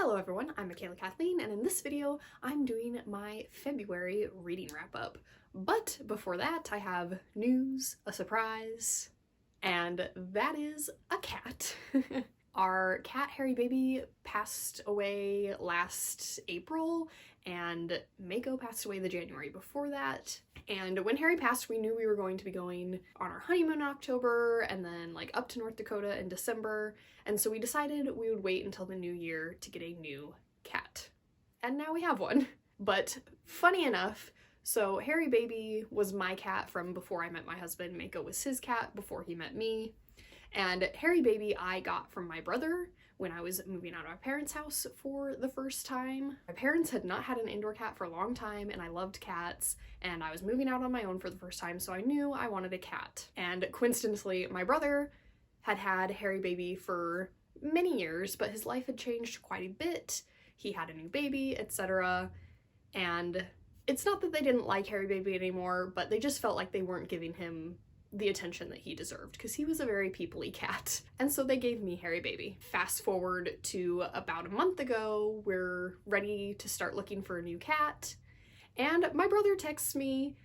Hello everyone, I'm Michaela Kathleen, and in this video I'm doing my February reading wrap-up. But before that, I have news, a surprise, and that is a cat. Our cat Harry Baby passed away last April, and Mako passed away the January before that. And when Harry passed, we knew we were going to be going on our honeymoon in October and then like up to North Dakota in December. And so we decided we would wait until the new year to get a new cat. And now we have one. But funny enough, so Harry Baby was my cat from before I met my husband. Mako was his cat before he met me. And Harry Baby I got from my brother when I was moving out of my parents' house for the first time. My parents had not had an indoor cat for a long time, and I loved cats, and I was moving out on my own for the first time, so I knew I wanted a cat. And coincidentally, my brother had had Harry Baby for many years, but his life had changed quite a bit. He had a new baby, etc. And it's not that they didn't like Harry Baby anymore, but they just felt like they weren't giving him the attention that he deserved because he was a very people-y cat. And so they gave me Harry Baby. Fast forward to about a month ago, we're ready to start looking for a new cat, and my brother texts me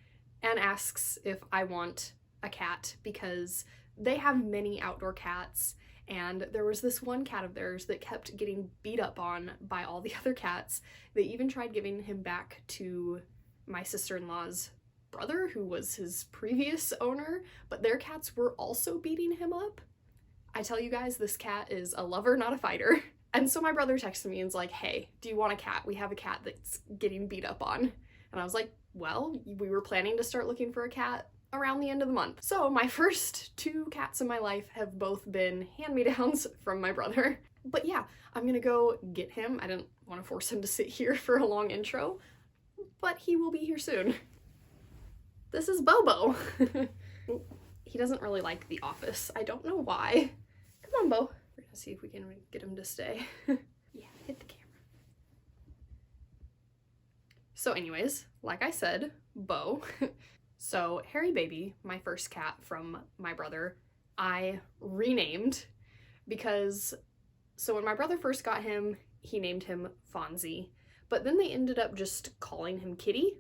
and asks if I want a cat because they have many outdoor cats, and there was this one cat of theirs that kept getting beat up on by all the other cats. They even tried giving him back to my sister-in-law's brother, who was his previous owner, but their cats were also beating him up. I tell you guys, this cat is a lover, not a fighter. And so my brother texted me and was like, hey, do you want a cat? We have a cat that's getting beat up on. And I was like, well, we were planning to start looking for a cat around the end of the month. So my first two cats in my life have both been hand-me-downs from my brother. But yeah, I'm gonna go get him. I didn't want to force him to sit here for a long intro, but he will be here soon. This is Bobo. He doesn't really like The Office. I don't know why. Come on, Bo. We're gonna see if we can get him to stay. Yeah, hit the camera. So anyways, like I said, Bo. So Harry Baby, my first cat from my brother, I renamed because, so when my brother first got him, he named him Fonzie, but then they ended up just calling him Kitty.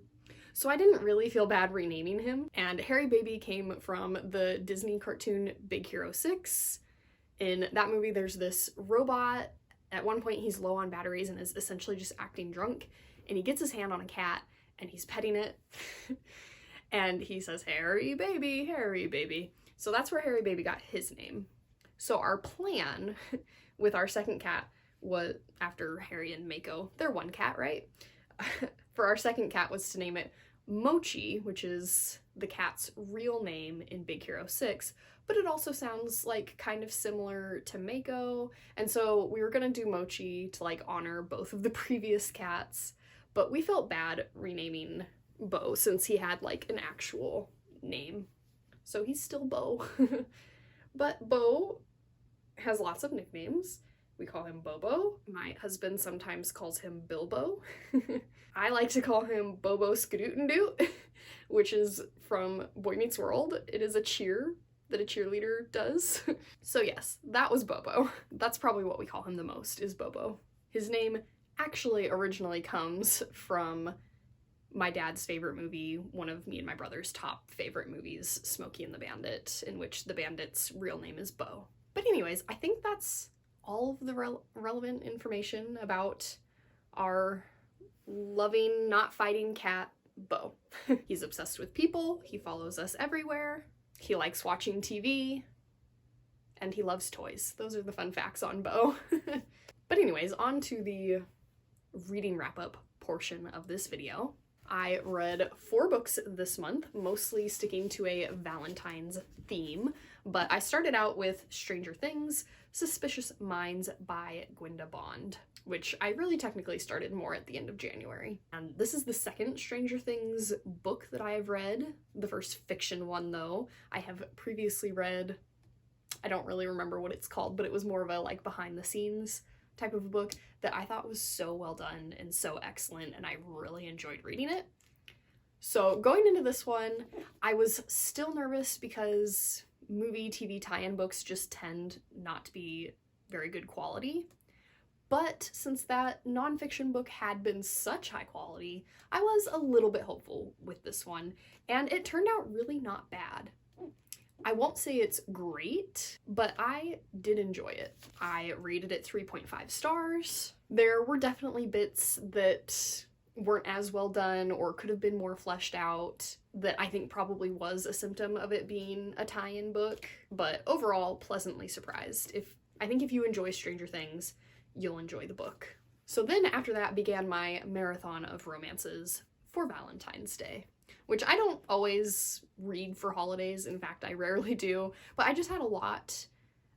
So I didn't really feel bad renaming him, and Harry Baby came from the Disney cartoon Big Hero 6. In that movie, there's this robot. At one point, he's low on batteries and is essentially just acting drunk, and he gets his hand on a cat, and he's petting it, and he says, Harry Baby, Harry Baby. So that's where Harry Baby got his name. So our plan with our second cat was, after Harry and Mako, they're one cat, right? For our second cat was to name it Mochi, which is the cat's real name in Big Hero 6, but it also sounds like kind of similar to Mako, and so we were gonna do Mochi to like honor both of the previous cats, but we felt bad renaming Bo since he had like an actual name. So he's still Bo. But Bo has lots of nicknames. We call him Bobo. My husband sometimes calls him Bilbo. I like to call him Bobo Skadootendoot, which is from Boy Meets World. It is a cheer that a cheerleader does. So yes, that was Bobo. That's probably what we call him the most, is Bobo. His name actually originally comes from my dad's favorite movie, one of me and my brother's top favorite movies, Smokey and the Bandit, in which the bandit's real name is Bo. But anyways, I think that's all of the relevant information about our loving, not fighting cat, Bo. He's obsessed with people, he follows us everywhere, he likes watching TV, and he loves toys. Those are the fun facts on Bo. But anyways, on to the reading wrap-up portion of this video. I read 4 books this month, mostly sticking to a Valentine's theme, but I started out with Stranger Things, Suspicious Minds by Gwenda Bond, which I really technically started more at the end of January. And this is the second Stranger Things book that I have read, the first fiction one though. I have previously read, I don't really remember what it's called, but it was more of a like behind the scenes type of book that I thought was so well done and so excellent, and I really enjoyed reading it. So going into this one, I was still nervous because movie, TV tie-in books just tend not to be very good quality, But since that nonfiction book had been such high quality, I was a little bit hopeful with this one, and it turned out really not bad. I won't say it's great, but I did enjoy it. I rated it 3.5 stars. There were definitely bits that weren't as well done or could have been more fleshed out that I think probably was a symptom of it being a tie-in book, but overall pleasantly surprised. I think if you enjoy Stranger Things, you'll enjoy the book. So then after that began my marathon of romances for Valentine's Day, which I don't always read for holidays. In fact, I rarely do, but I just had a lot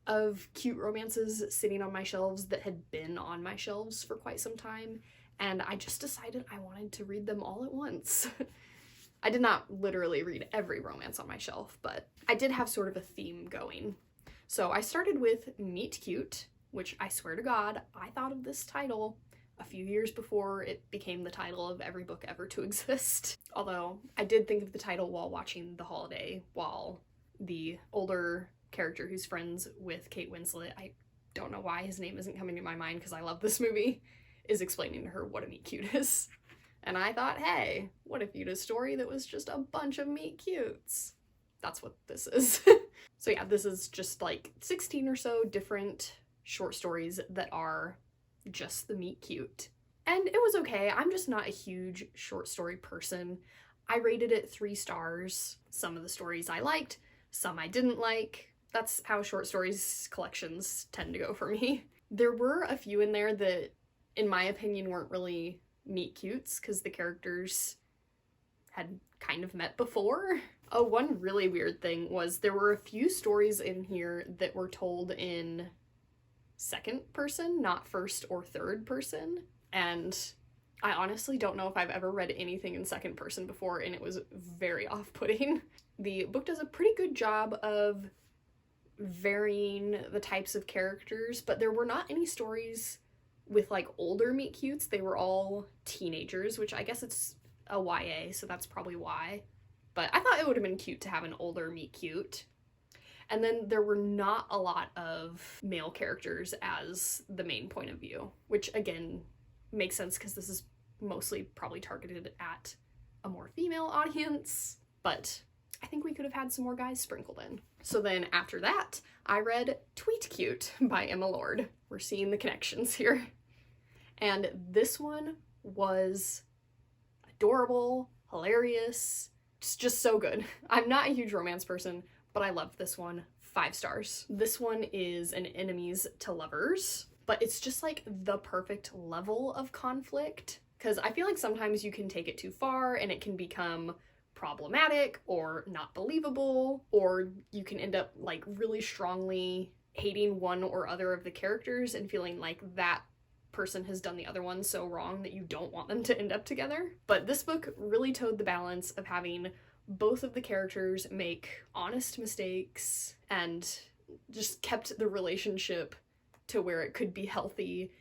of cute romances sitting on my shelves that had been on my shelves for quite some time, and I just decided I wanted to read them all at once. I did not literally read every romance on my shelf, but I did have sort of a theme going. So I started with Meet Cute, which I swear to God, I thought of this title a few years before it became the title of every book ever to exist. Although I did think of the title while watching The Holiday, while the older character who's friends with Kate Winslet, I don't know why his name isn't coming to my mind because I love this movie, is explaining to her what a meet cute is. And I thought, hey, what if you did a story that was just a bunch of meet cutes? That's what this is. So yeah, this is just like 16 or so different short stories that are just the meet cute. And it was okay. I'm just not a huge short story person. I rated it 3 stars. Some of the stories I liked, some I didn't like. That's how short stories collections tend to go for me. There were a few in there that, in my opinion, weren't really meet cutes because the characters had kind of met before. Oh, one really weird thing was there were a few stories in here that were told in second person, not first or third person. And I honestly don't know if I've ever read anything in second person before, and it was very off-putting. The book does a pretty good job of varying the types of characters, but there were not any stories with like older meet cutes. They were all teenagers, which I guess it's a YA, so that's probably why. But I thought it would have been cute to have an older meet cute. And then there were not a lot of male characters as the main point of view, which again makes sense because this is mostly probably targeted at a more female audience, but I think we could have had some more guys sprinkled in. So then after that, I read Tweet Cute by Emma Lord. We're seeing the connections here. And this one was adorable, hilarious, just so good. I'm not a huge romance person, but I loved this one. 5 stars. This one is an enemies to lovers, but it's just like the perfect level of conflict, because I feel like sometimes you can take it too far and it can become problematic or not believable, or you can end up like really strongly hating one or other of the characters and feeling like that person has done the other one so wrong that you don't want them to end up together. But this book really towed the balance of having both of the characters make honest mistakes and just kept the relationship to where it could be healthy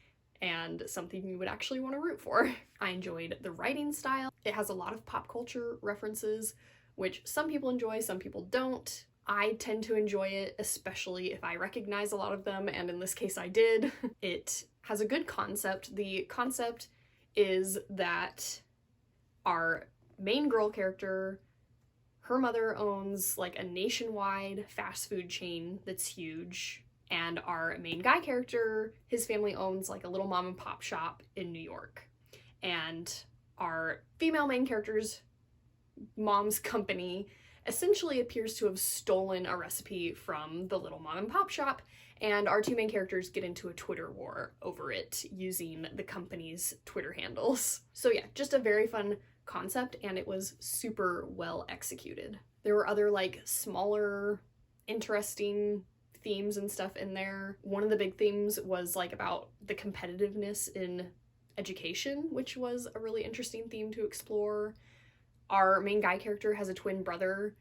and something you would actually want to root for. I enjoyed the writing style. It has a lot of pop culture references, which some people enjoy, some people don't. I tend to enjoy it, especially if I recognize a lot of them, and in this case I did. It has a good concept. The concept is that our main girl character, her mother owns like a nationwide fast food chain that's huge, and our main guy character, his family owns like a little mom and pop shop in New York. And our female main character's mom's company essentially appears to have stolen a recipe from the little mom and pop shop, and our 2 main characters get into a Twitter war over it using the company's Twitter handles. So yeah, just a very fun concept, and it was super well executed. There were other like smaller, interesting themes and stuff in there. One of the big themes was like about the competitiveness in education, which was a really interesting theme to explore. Our main guy character has a twin brother,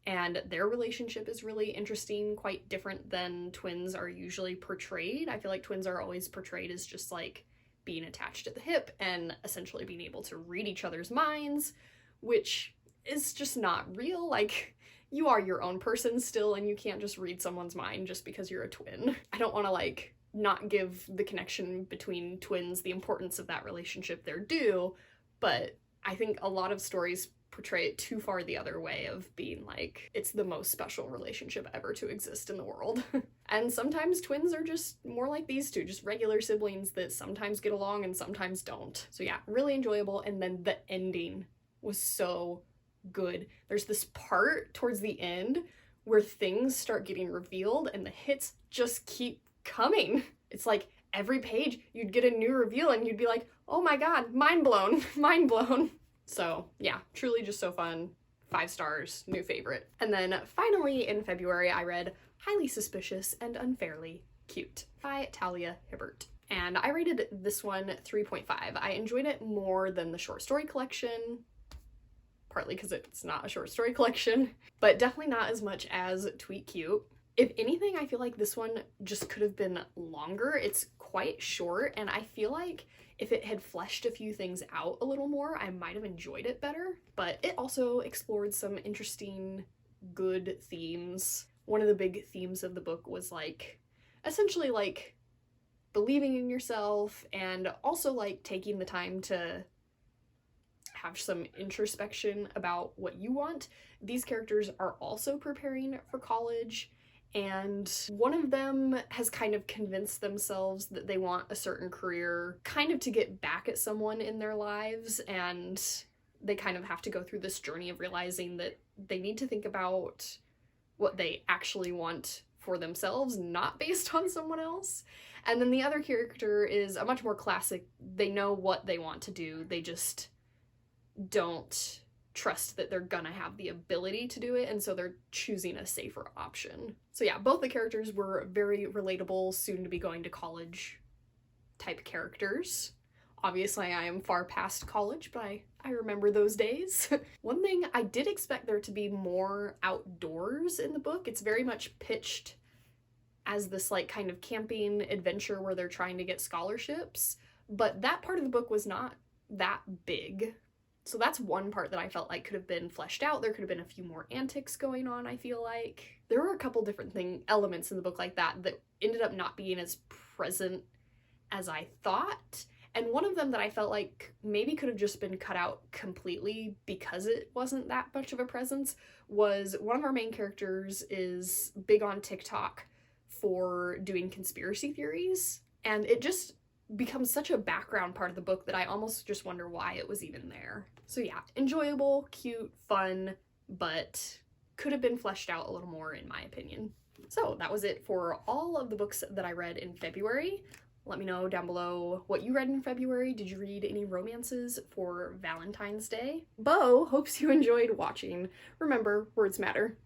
and their relationship is really interesting, quite different than twins are usually portrayed. I feel like twins are always portrayed as just like being attached at the hip and essentially being able to read each other's minds, which is just not real. Like, you are your own person still, and you can't just read someone's mind just because you're a twin. I don't want to like not give the connection between twins the importance of that relationship they're due, but I think a lot of stories portray it too far the other way of being like, it's the most special relationship ever to exist in the world. And sometimes twins are just more like these two, just regular siblings that sometimes get along and sometimes don't. So yeah, really enjoyable. And then the ending was so good. There's this part towards the end where things start getting revealed and the hits just keep coming. It's like every page you'd get a new reveal and you'd be like, oh my god, mind blown, mind blown. So yeah, truly just so fun. 5 stars, new favorite. And then finally in February, I read Highly Suspicious and Unfairly Cute by Talia Hibbert. And I rated this one 3.5. I enjoyed it more than the short story collection, partly because it's not a short story collection, but definitely not as much as Tweet Cute. If anything, I feel like this one just could have been longer. It's quite short, and I feel like if it had fleshed a few things out a little more, I might have enjoyed it better. But it also explored some interesting, good themes. One of the big themes of the book was like, essentially like believing in yourself, and also like taking the time to have some introspection about what you want. These characters are also preparing for college, and one of them has kind of convinced themselves that they want a certain career, kind of to get back at someone in their lives, and they kind of have to go through this journey of realizing that they need to think about what they actually want for themselves, not based on someone else. And then the other character is a much more classic, they know what they want to do, they just don't trust that they're gonna have the ability to do it, and so they're choosing a safer option. So yeah, both the characters were very relatable, soon to be going to college type characters. Obviously I am far past college, but I remember those days. One thing, I did expect there to be more outdoors in the book. It's very much pitched as this like kind of camping adventure where they're trying to get scholarships, but that part of the book was not that big. So that's one part that I felt like could have been fleshed out. There could have been a few more antics going on, I feel like. There were a couple different elements in the book like that that ended up not being as present as I thought. And one of them that I felt like maybe could have just been cut out completely because it wasn't that much of a presence was one of our main characters is big on TikTok for doing conspiracy theories. And it just becomes such a background part of the book that I almost just wonder why it was even there. So yeah, enjoyable, cute, fun, but could have been fleshed out a little more in my opinion. So that was it for all of the books that I read in February. Let me know down below what you read in February. Did you read any romances for Valentine's Day? Bo hopes you enjoyed watching. Remember, words matter.